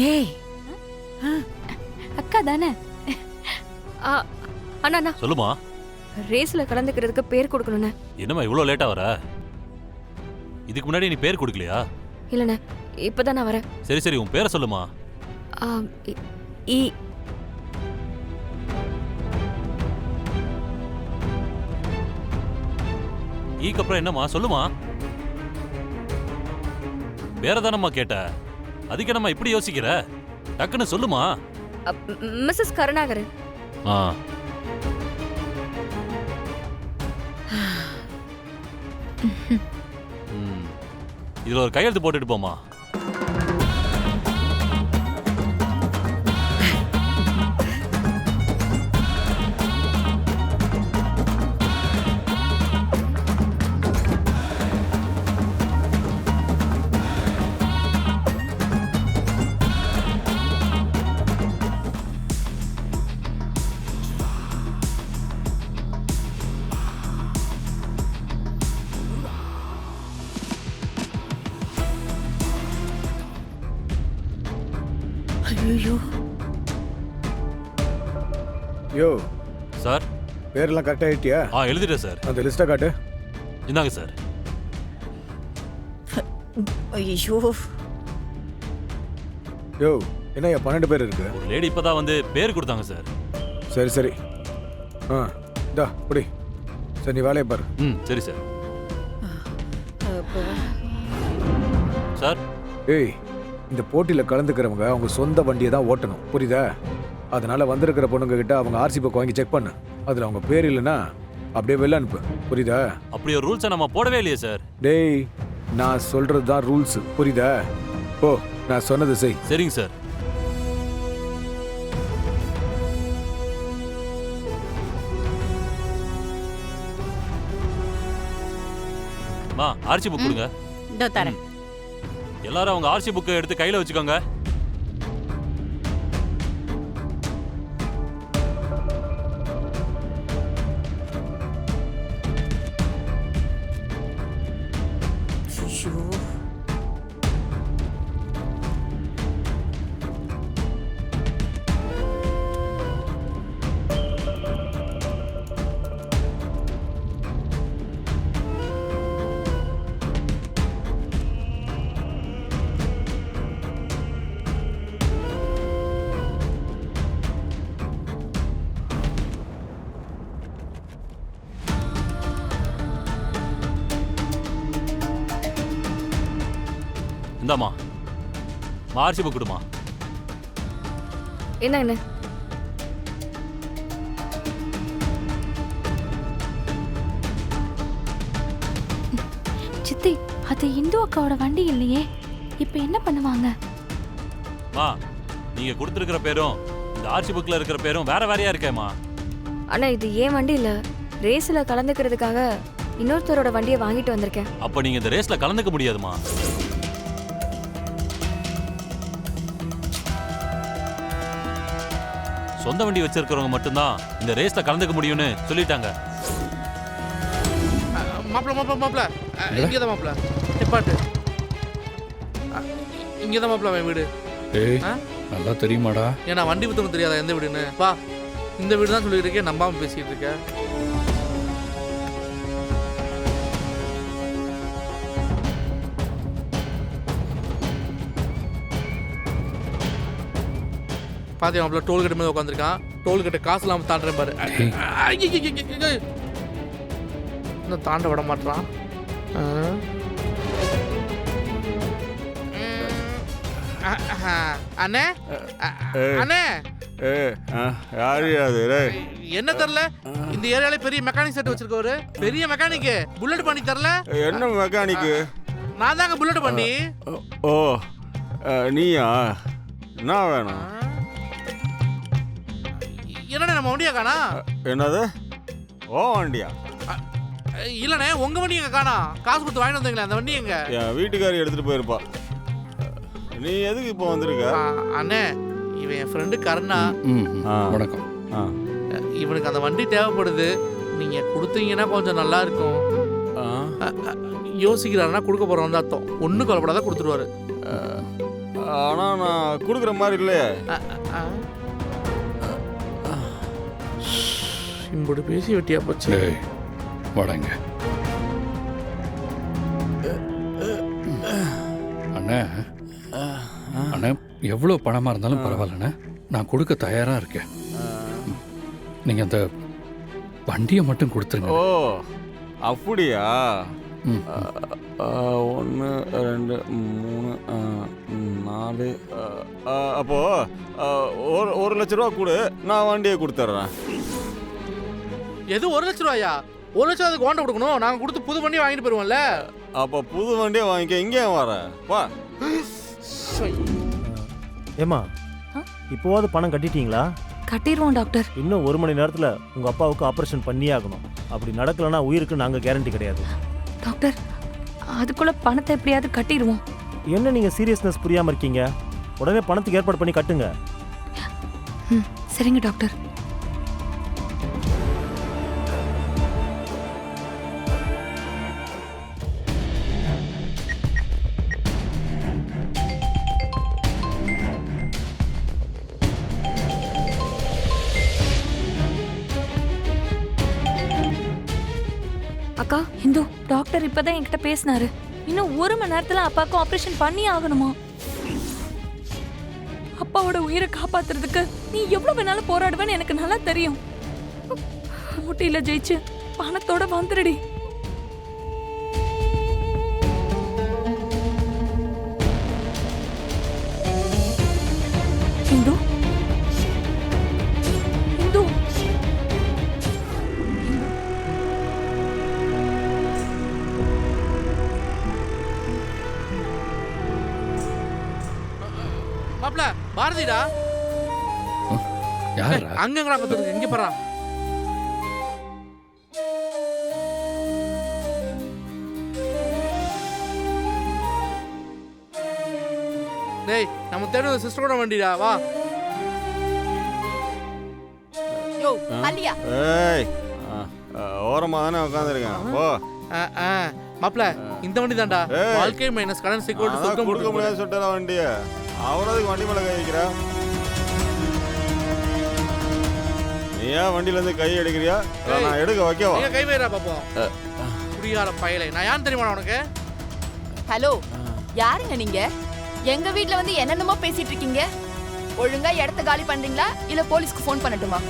ஏய் அக்கா தானே? அண்ணா சொல்லுமா. ரேஸ்ல கலந்துக்கிறதுக்கு பேர் கொடுக்கணும்ண்ணே. என்னம்மா இவ்வளோ லேட்டா வர? இதுக்கு முன்னாடி நீ பேர் கொடுக்கலையா? இல்லண்ணே, இப்பதான் நான் வரேன். சரி சரி, உன் பேரை சொல்லுமா. ஈக்கு அப்புறம் என்னம்மா சொல்லுமா. வேற தானம்மா கேட்ட, அதுக்கு என்னம்மா இப்படி யோசிக்கிற? டக்குன்னு சொல்லுமா. மிஸ்ஸஸ் கருணாகரன். இதுல ஒரு கையெழுத்து போட்டுட்டு போமா. ஐயோ யோ சார், பேரெல்லாம் கரெக்டாக ஆகிட்டியா? எழுதிட்டேன் சார். அந்த லிஸ்ட்டை காட்டு. இந்தாங்க சார். ஐயோ யோ என்ன 12 பேர் இருக்கு? ஒரு லேடி இப்பதான் வந்து பேர் கொடுத்தாங்க சார். சரி சரி. இந்தா புடி. சரி நீ வேலையை பாரு. சரி சார். சார், ஏய் இந்த போட்டியில் கலந்துக்கிறவங்க அவங்க சொந்த வண்டியை தான் ஓட்டணும், புரியுதா? அதனால வந்திருக்கிற பொண்ணுங்க கிட்ட அவங்க ஆர்சி புக் வாங்கி செக் பண்ணு. அதில் அவங்க பேர் இல்லைன்னா அப்படியே வெளில அனுப்பு, புரியுதா? அப்படி ஒரு ரூல்ஸை நம்ம போடவே இல்லையே சார். டேய் நான் சொல்றது தான் ரூல்ஸ், புரியுதா? ஓ நான் சொன்னது செய். சரிங்க சார். மா, ஆர்சி புக் கொடுங்க. இதோ தரேன். எல்லாரும் அவங்க ஆர்சி புக்கை எடுத்து கையில வச்சுக்கோங்க. இந்தாமா, ஆர்சி புக் கொடுமா. என்ன சித்தி, அது இந்து அக்காவோட வண்டி இல்லையே, இப்ப என்ன பண்ணுவாங்க? மா, நீங்க கொடுத்துருக்கிற பேரும் இந்த ஆர்சி புக்ல இருக்கிற பேரும் வேற வேறையா இருக்கேம்மா. அண்ணா இது ஏன் வண்டி இல்ல, ரேஸ்ல கலந்துக்கிறதுக்காக இன்னொருத்தரோட வண்டியை வாங்கிட்டு வந்திருக்கேன். அப்ப நீங்க இந்த ரேஸ்ல கலந்துக்க முடியாதுமா. சொந்த வண்டி வச்சிருக்கிறவங்க மட்டும்தான் இந்த ரேஸ்ல கலந்துக்க முடியும்னு சொல்லிட்டாங்க. மாப்பிள்ள இங்கதான் மாப்பிள்ள நிப்பாட்டு. இங்கதான் மாப்பிள்ள அவன் வீடு. நல்லா தெரியுமாடா? ஏன்னா வண்டி புத்தகம் தெரியாதா எந்த வீடுன்னு? வா, இந்த வீடு தான் சொல்லிட்டு இருக்கேன், நம்பாம பேசிட்டு இருக்க. பாத்தியா மாப்பிள்ள டோல்கேட் மேல உட்காந்துருக்கான். டோல்கேட்ட காசு இல்லாம தாண்டுறேன் பாரு. இன்னும் தாண்ட விட மாட்டான். அண்ணே அண்ணே, என்ன தெரியல, இந்த ஏரியால பெரிய மெக்கானிக் செட் வச்சிருக்கவரு, பெரிய மெக்கானிக். புல்லட் பண்ணி தரல. என்ன மெக்கானிக்? நான் தாங்க புல்லட் பண்ணி. ஓ நீயா? என்ன வேணும்? என்னண்ணே நம்ம வண்டியா காணா? என்னது? ஓ வண்டியா? இல்லண்ணே, உங்க வண்டி எங்க காணா? காசு கொடுத்து வாங்கிட்டு வந்தீங்களா அந்த வண்டி எங்க? என் வீட்டுக்காரி எடுத்துட்டு போயிருப்பா. நீ எதுக்கு இப்போ வந்திருக்க? அண்ணே, இவன் என் ஃப்ரெண்டு கருணா. வணக்கம். இவனுக்கு அந்த வண்டி தேவைப்படுது, நீங்க கொடுத்தீங்கன்னா கொஞ்சம் நல்லா இருக்கும். யோசிக்கிறாருன்னா கொடுக்க போறோம் தான் அர்த்தம். ஒன்றும் கொல்லப்படாத கொடுத்துருவாரு. ஆனால் நான் கொடுக்குற மாதிரி இல்லையே. இம்புடு பேசி வெட்டியா போச்சு. டேய் வாடங்க. அண்ணா அண்ணா எவ்வளோ பணமாக இருந்தாலும் பரவாயில்லண்ணே, நான் கொடுக்க தயாராக இருக்கேன். நீங்கள் அந்த வண்டியை மட்டும் கொடுத்துருங்க. ஓ அப்படியா? ம். 1 2 3 4 அப்போ 1 லட்ச ரூபா கொடு, நான் வண்டியை கொடுத்துட்றேன். எது 1 லட்ச ரூபாயா? 1 லட்சம் அதுக்கு ஓண்ட கொடுக்கணும். நாங்க கொடுத்து புது வண்டி வாங்கிட்டு போயிருவோம்ல. அப்போ புது வண்டியை வாங்கிக்க, இங்கே வர வா. ஏம்மா இப்போவாது பணம் கட்டிட்டீங்களா? கட்டிடுவோம் டாக்டர். இன்னும் 1 மணி நேரத்தில் உங்கள் அப்பாவுக்கு ஆப்ரேஷன் பண்ணியே ஆகணும். அப்படி நடக்கலைன்னா உயிருக்கு நாங்கள் கேரண்டி கிடையாது. டாக்டர் அதுக்குள்ள பணத்தை எப்படியாவது கட்டிடுவோம். என்ன நீங்கள் சீரியஸ்னஸ் புரியாமல் இருக்கீங்க? உடனே பணத்துக்கு ஏற்பாடு பண்ணி கட்டுங்க. ம் சரிங்க டாக்டர். அக்கா இந்து, டாக்டர் இப்பதான் என்கிட்ட பேசினாரு. இன்னும் 1 மணி நேரத்துல அப்பாவுக்கு ஆபரேஷன் பண்ணி ஆகணுமா? அப்பாவோட உயிரை காப்பாத்துறதுக்கு நீ எவ்வளவு வேணாலும் போராடுவேன்னு எனக்கு நல்லா தெரியும். போட்டியில ஜெயிச்சு பணத்தோட வந்துடுடி. இந்து, இந்து, மாப்ள பாரதிடா. யாரா? அங்கங்கடா பத்துருக்கு, இங்க பாறா. டேய் நம்ம தேடுற சிஸ்டரோட வண்டிடா, வா. யோ மல்லியா ஏய் ஓரமாக தானே உட்காந்துருக்கேன். ஓ மாப்ள இந்த வண்டி தான்டா. ஏய். வாழ்க்கை மைனஸ் கடன் சிக்கோடு அதான் சொர்க்கம் கொடுக்க முடியாது சொல்லிட்டு வண்டியை அவரதுக்கு வண்டி மேலே கை வைக்கிறா. நீயா வண்டியிலேருந்து கை எடுக்கிறியா? இல்லை, நான் எடுக்க வைக்கவா? நீங்க கை வைரா பாப்போம். குடியார பயலே, நான் யான்னு தெரியுமா உனக்கு? ஹலோ யாருங்க நீங்க? எங்க வீட்ல வந்து என்னென்னமோ பேசிட்டு இருக்கீங்க. ஒழுங்கா இடத்த காலி பண்றீங்களா இல்ல போலீஸ்க்கு ஃபோன் பண்ணட்டுமா?